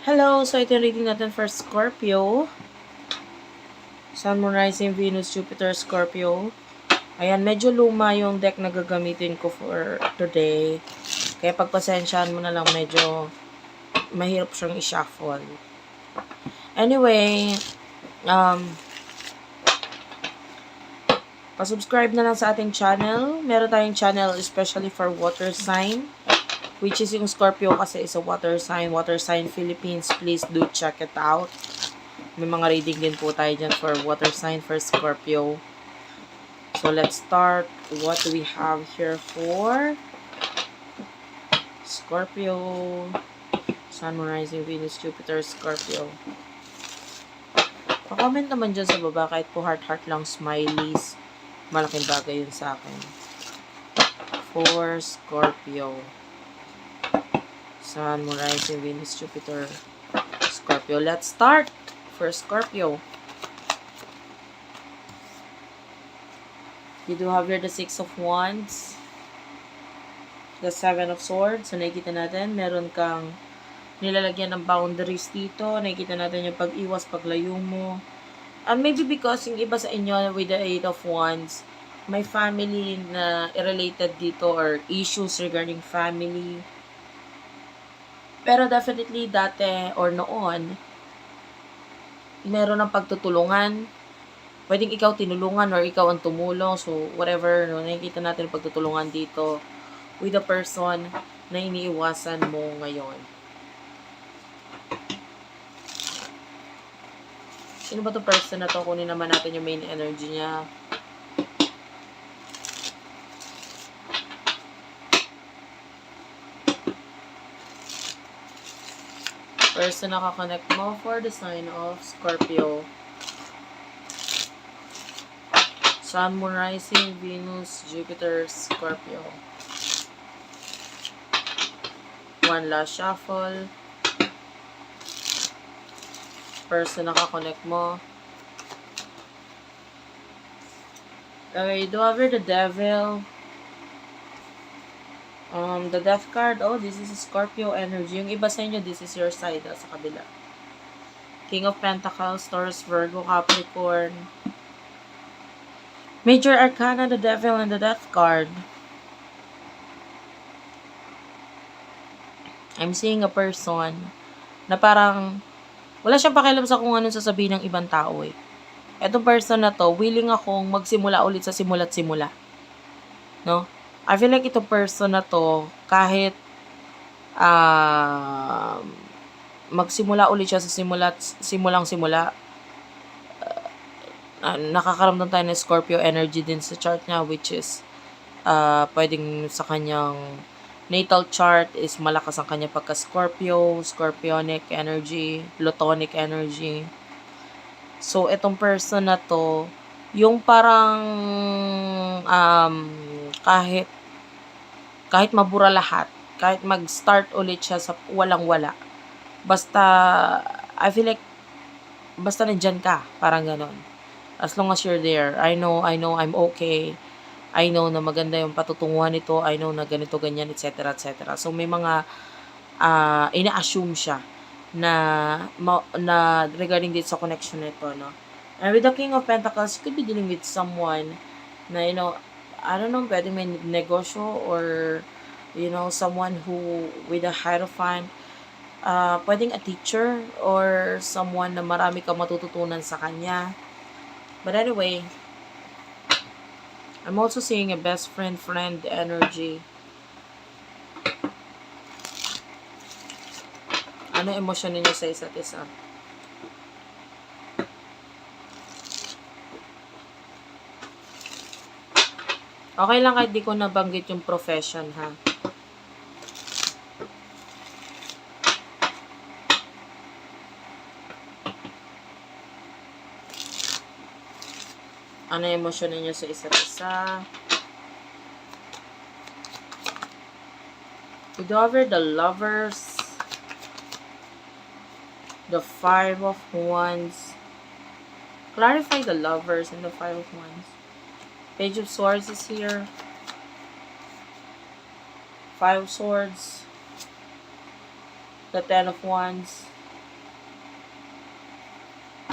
Hello! So, ito yung reading natin for Scorpio. Sun, Moon, Rising, Venus, Jupiter, Scorpio. Ayan, medyo luma yung deck na gagamitin ko for today. Kaya pagpasensyahan mo na lang, medyo mahirap siyang i-shuffle. Anyway, pasubscribe na lang sa ating channel. Meron tayong channel especially for water sign. Which is yung Scorpio kasi is a water sign. Water sign Philippines. Please do check it out. May mga reading din po tayo dyan for water sign for Scorpio. So, let's start. What do we have here for Scorpio? Sun, Moon, Rising, Venus, Jupiter, Scorpio. Pa-comment naman dyan sa baba kahit po heart-heart lang, smileys. Malaking bagay yun sa akin. For Scorpio. Sun, Moon, Rising, Venus, Jupiter, Scorpio. Let's start for Scorpio. You do have here the Six of Wands, the Seven of Swords. So, nakikita natin, meron kang nilalagyan ng boundaries dito. Nakikita natin yung pag-iwas, paglayo mo. And maybe because yung iba sa inyo with the Eight of Wands, may family na related dito or issues regarding family. Pero definitely dati or noon, meron ng pagtutulungan. Pwedeng ikaw tinulungan or ikaw ang tumulong. So, whatever, no, nakikita natin ang pagtutulungan dito with the person na iniiwasan mo ngayon. Sino ba to person na to? Kunin naman natin yung main energy niya. Person na kakonect mo for the sign of Scorpio. Sun, Moon, Rising, Venus, Jupiter, Scorpio. One last shuffle. Person na kakonect mo. Okay, do over the Devil. The Death card, oh, this is Scorpio energy. Yung iba sa inyo, this is your side, sa kabila. King of Pentacles, Taurus, Virgo, Capricorn. Major Arcana, the Devil, and the Death card. I'm seeing a person na parang wala siyang pakialam sa kung anong sasabihin ng ibang tao eh. Etong person na to, willing akong magsimula ulit sa simula't simula. No? I feel like itong person na to, kahit magsimula ulit siya sa simulang simula, nakakaramdam tayo ng Scorpio energy din sa chart niya, which is pwedeng sa kanyang natal chart is malakas ang kanya pagka-Scorpio, Scorpionic energy, Plutonic energy. So, itong person na to, yung parang kahit mabura lahat, kahit mag-start ulit siya sa walang-wala, basta, I feel like, basta nandyan ka, parang ganon. As long as you're there, I know, I'm okay. I know na maganda yung patutunguhan nito. I know na ganito, ganyan, etc. etc. So, may mga ina-assume siya na regarding dito sa connection nito, no? And with the King of Pentacles, you could be dealing with someone na, I don't know, pwedeng may negosyo or, someone who, with a Hierophant, pwedeng a teacher or someone na marami kang matututunan sa kanya. But anyway, I'm also seeing a best friend energy. Ano emosyon ninyo sa isa't isa? Okay lang kahit di ko nabanggit yung profession, ha? Ano yung emosyon ninyo sa isa't isa? We go over the Lovers, the Five of Wands. Clarify the Lovers and the Five of Wands. Page of Swords is here. Five of Swords. The Ten of Wands.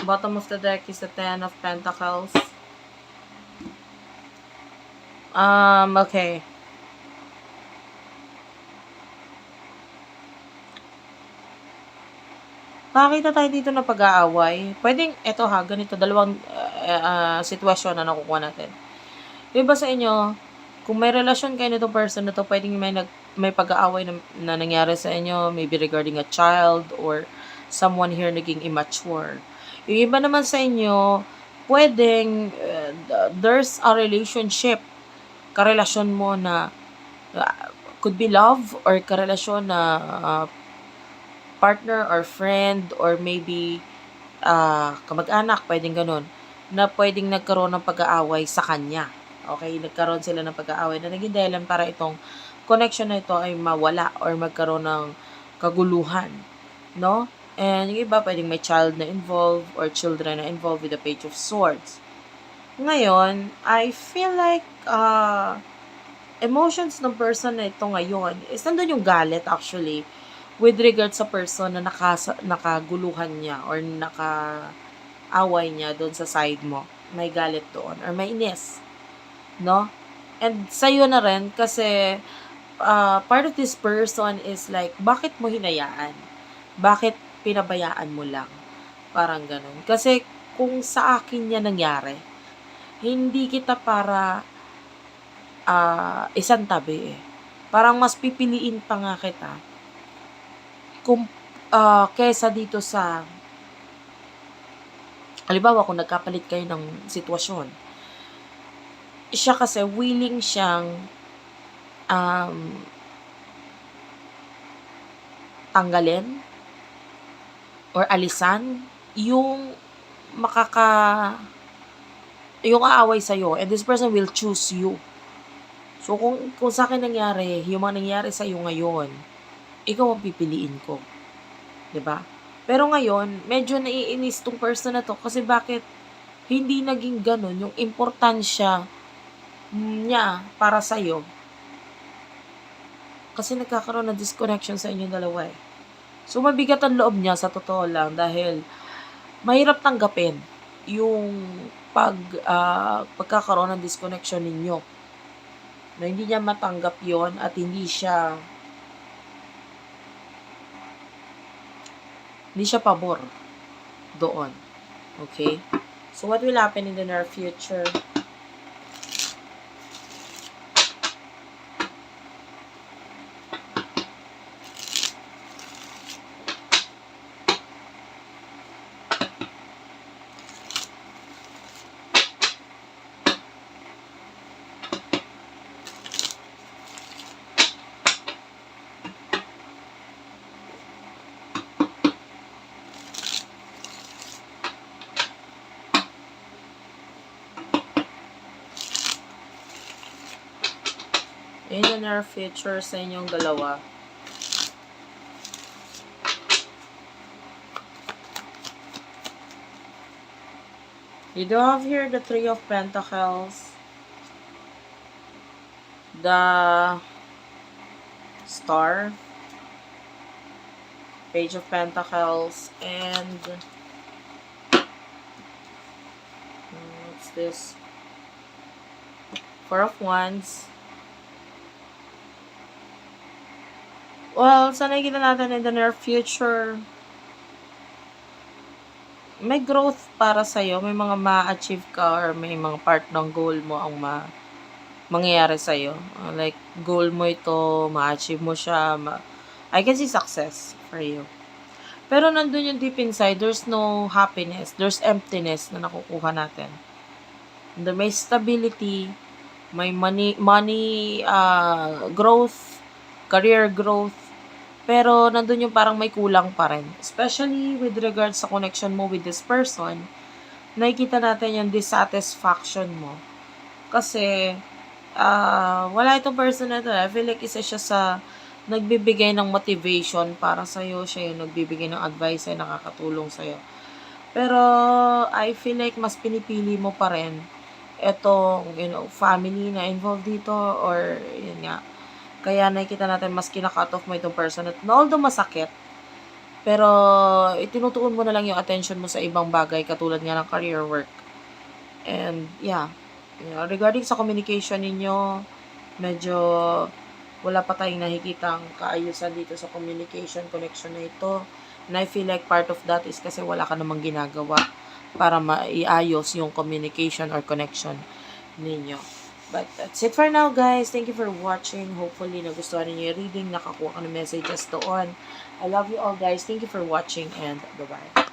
Bottom of the deck is the Ten of Pentacles. Okay. Nakakita tayo dito na pag-aaway. Pwedeng, eto ha, ganito, dalawang sitwasyon na nakukuha natin. Yung iba sa inyo, kung may relasyon kayo nito person na to, pwedeng may pag-aaway na nangyari sa inyo, maybe regarding a child or someone here naging immature. Yung iba naman sa inyo, pwedeng there's a relationship, karelasyon mo na could be love or karelasyon na partner or friend or maybe kamag-anak, pwedeng ganun, na pwedeng nagkaroon ng pag-aaway sa kanya. Okay, nagkaroon sila ng pag-aaway na naging dahilan para itong connection na ito ay mawala or magkaroon ng kaguluhan, no? And yung iba, pwedeng may child na involved or children na involved with the Page of Swords. Ngayon, I feel like emotions ng person na ito ngayon is nandun yung galit actually with regard sa person na nakaguluhan niya or nakaaway niya doon sa side mo. May galit doon or may inis, no? And sa'yo na rin kasi part of this person is like, bakit mo hinayaan? Bakit pinabayaan mo lang? Parang ganun. Kasi kung sa akin yan nangyari, hindi kita para isang tabi eh. Parang mas pipiliin pa nga kita kung kesa dito sa halimbawa kung nagkapalit kayo ng sitwasyon, siya kasi willing siyang tanggalin or alisan yung yung aaway sa'yo, and this person will choose you. So kung sa akin nangyari, yung mga nangyari sa'yo ngayon, ikaw ang pipiliin ko. 'Di ba? Pero ngayon, medyo naiinis tong person na to kasi bakit hindi naging ganun yung importansya niya para sa'yo. Kasi nagkakaroon ng disconnection sa inyong dalawa eh. So mabigat ang loob niya sa totoo lang dahil mahirap tanggapin yung pagkakaroon ng disconnection ninyo. Na hindi niya matanggap yon at hindi siya pabor doon. Okay? So, what will happen in the near future? In the near future sa inyong dalawa. You do have here the Three of Pentacles, the Star, Page of Pentacles, and what's this? Four of Wands. Well, sa nakikita natin in the near future, may growth para sa'yo, may mga ma-achieve ka or may mga part ng goal mo ang mangyayari sa'yo. Like, goal mo ito, ma-achieve mo siya, I can see success for you. Pero nandun yung deep inside, there's no happiness, there's emptiness na nakukuha natin. And may stability, may money growth, career growth, pero nandun yung parang may kulang pa rin. Especially with regards sa connection mo with this person, nakikita natin yung dissatisfaction mo. Kasi, wala itong person na ito. I feel like isa siya sa nagbibigay ng motivation para sa'yo. Siya yung nagbibigay ng advice ay nakakatulong sa'yo. Pero, I feel like mas pinipili mo pa rin itong, family na involved dito or, yun nga, kaya nakikita natin mas kina-cut off mo itong person at although masakit, Pero, itinutuon mo na lang yung attention mo sa ibang bagay katulad nga ng career work. And, yeah. Regarding sa communication ninyo, medyo wala pa tayong nakikitang kaayusan dito sa communication connection na ito. And I feel like part of that is kasi wala ka namang ginagawa para maiayos yung communication or connection ninyo. But that's it for now, guys. Thank you for watching. Hopefully, nagustuhan ninyo yung reading. Nakakuha ka ng messages doon. I love you all, guys. Thank you for watching and bye-bye.